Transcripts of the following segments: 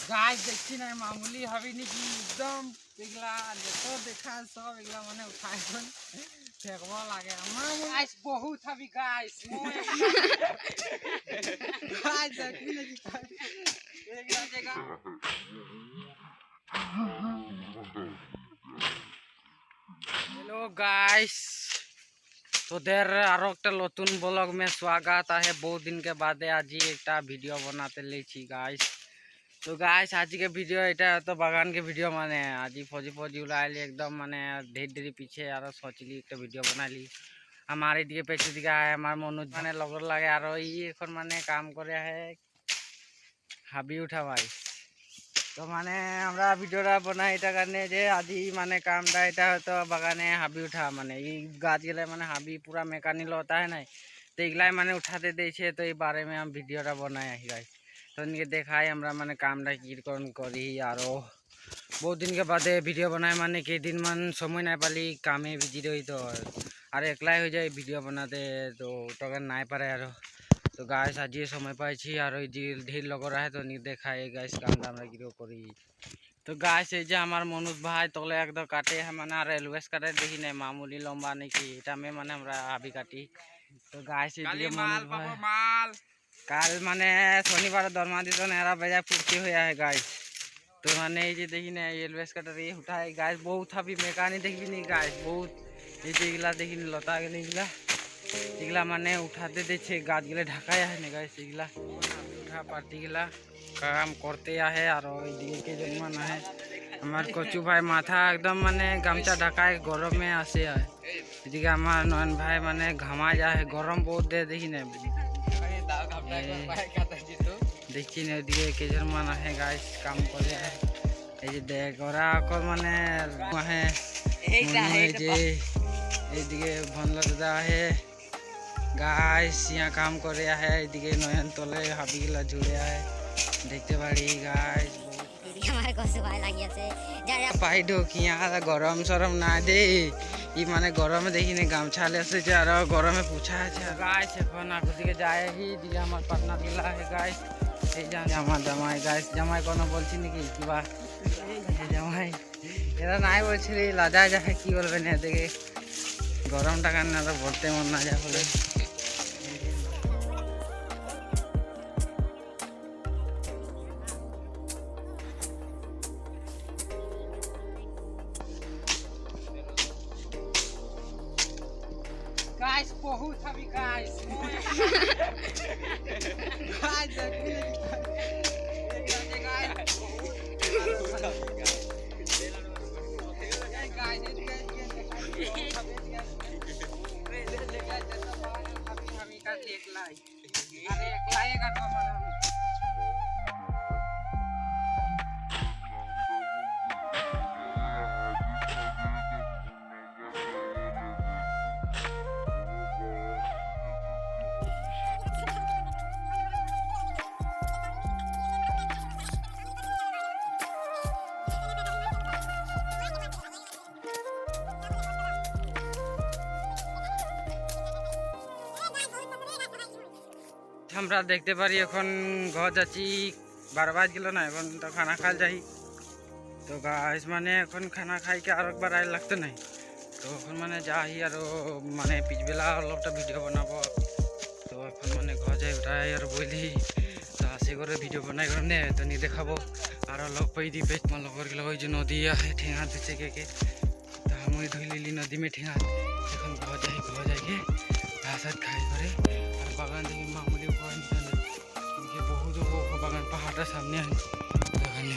গাছ দেখছি না মামুলি হবি নাকি একদম এগুলা যত দেখা সব এগুলা মানে উঠাই ফেকব লাগে গাছ বহুত হবি গাছ গাছ দেখবি নাকি এগুলা জায়গা हेलो गाइस তোদের আরো একটা নতুন ব্লগ में स्वागत है। बहुत दिन के बाद आज ही एक वीडियो बनाते लेছি गाइस। तो गाइस आज के वीडियो এটা তো বাগান के वीडियो মানে आज फौजी फौजी उड़ाइली एकदम মানে ढेर ढेर पीछे আর सोचली একটা ভিডিও বানাইলি আমার এদিকে পেছন দিকে আয় আমার মনোজ মানে লগর লাগে আর এই এখন মানে কাম করে है হাবি উঠা ভাই। তো মানে আমরা ভিডিওটা বানাই এটা কারণে যে আজি মানে কামটা এটা হয়তো বাগানে হাবি উঠা মানে এই গাছগুলো মানে হাবি পুরা মেকানিক होता है ना তো এগুলাই মানে উঠাতে দিয়েছে। তো এই বারে में हम ভিডিওটা বানাই আহি গাইস। তো নিয়ে দেখাই আমরা মানে কামটা কিরকম করি আরো বহুত দিন के बाद ভিডিও বানাই মানে কেদিন মান সময় নাই পালি কামে বিজি রই তো আর একলাই হয়ে যায় ভিডিও বানাতে তো ওটাকে নাই পারে আর তো গাইস आज ये समय পাইছি আর ওই ঢিল লগর আছে তো নি দেখাই গাইস কামটা আমরা কিরকম করি। তো গাইস এই যে আমার মনোজ ভাই তলে একদম কাটে মানে আর এলওয়েস কাটে দেখি না মামুলি লম্বা নাকি এটা মে মানে আমরা হাবি কাটি। তো গাইস এই মনোজ ভাই কাল মানে শনিবার দরমা দিত না এরা বেজা ফুর্তি হয়ে আছে গাইস। তো মানে এই যে দেখি না এলওয়েস কাটার এই উঠায় গাইস বহুত হাবি মেকানি দেখবি নি গাইস বহুত এই যে এগুলা দেখি লতা গেলে এগুলা মানে উঠাতে দিচ্ছে গাছগুলো ঢাকায় আছে না গাইস এগুলা উঠা পার্টিগুলা কাম করতে আহে আর এইদিকে কে জন্মান আহে আমার কচু ভাই মাথা একদম মানে গামছা ঢাকায় গরমে আসে আর এদিকে আমার নয়ন ভাই মানে ঘামা যায় গরম বহুত দে দেখি না দেখছি না ওইদিকে কে জন্মান আহে গাইস কাম করে এই যে দেখ ওরা মানে আহে এই যে এইদিকে ভনলা দাদা আহে গাইস यहाँ काम करे है এদিকে নয়ন তলে হাবিগুলা জুড়ে আয় দেখতে পারি গাইস আমার কষ্ট ভাই লাগি আছে যারা পাই ঢোকিয়া গরম সরম না দে ই মানে গরমে দেখি না গামছা লেছে যে আর গরমে পুছা আছে গাইস এখন আগু দিকে যায় হি দিকে আমার পার্টনার গুলা है গাইস এই জামা জামাই গাইস জামাই কোনো বলছি নাকি কিবা এই জামাই এরা নাই বলছিল লাজা যায় কি বলবে না দেখে গরমটা কারণে আর বলতে মন না যায় বলে गाइस बहुत हबी गाइस गाइस देखबी আমরা দেখতে পারি এখন ঘর যাচ্ছি 12 বাজ গেল না এখন তো খানা খাই যাই। তো গাইস মানে এখন খানা খাইকে আর একবার আই লাগতে নাই তো এখন মানে যাই আর মানে পিছবেলা অলপটা ভিডিও বানাবো তো এখন মানে ঘর যাই ওটাই আর বলি তো আসে করে ভিডিও বানাই করে নে তো নি দেখাবো আর লগ পাই দি বেশ মানে লগর গেল ওই যে নদী আছে ঠেঙা দিচ্ছে কে তো আমি ধুই লিলি নদী মে ঠেঙা এখন ঘর যাই কে ঘাস খাই করে আর বাগান থেকে মামুলি বহুত বাগান পাহাড়টা সামনে ওখানে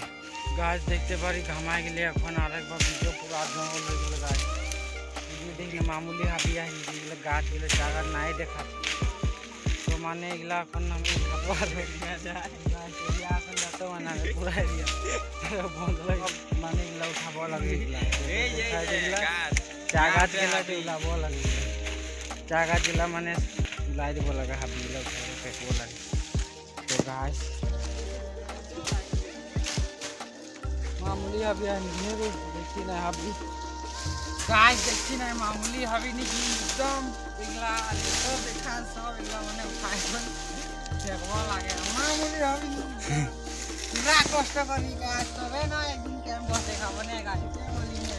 গাছ দেখতে পারি ঘামায় গেলে এখন আরেকবার ভিডিও পুরো জঙ্গল হয়ে গেলো গাছ এগুলো দেখলে মামুলি হাবি আসি যেগুলো গাছগুলো জায়গা নাই দেখা তো মানে এগুলা এখন আমি খাবো আর এখন যত মানে পুরা এরিয়া বন্ধ মানে এগুলা উঠাবো লাগে চা গাছগুলা উলাবো লাগে চা গাছগুলা মানে উলাই দিব লাগে হাবিগুলা ফেকব লাগে। তো গাছ মামুলি হাবি দেখছি না হাবি গাছ দেখছি না মামুলি হাবি নাকি একদম এগুলা দেখা সব এগুলা মানে উঠাই ফেকব লাগে মামুলি হাবি কষ্ট করি গাছ তবে না একদিন কেমন বসে খাবো না গাছতে বলি না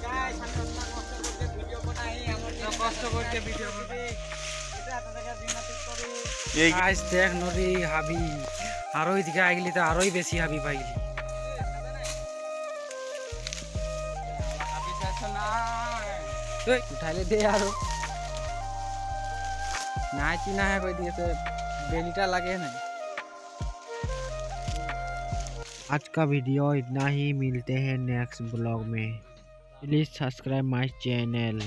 গাছ আমি অতটা কষ্ট করতে ভিডিও বানাই আমার কষ্ট করতে ভিডিও বানাই এটা আপনাদের বিনাতে করি গাছ দেখ নরি হাবি আর ওইদিকে আইগলি তো আরোই বেশি হাবি পাইলি उठाले दे यार नाची ना है कोई दिए तो बेलिटा लगे नहीं। आज का वीडियो इतना ही, मिलते हैं नेक्स्ट ब्लॉग में। Please subscribe my channel.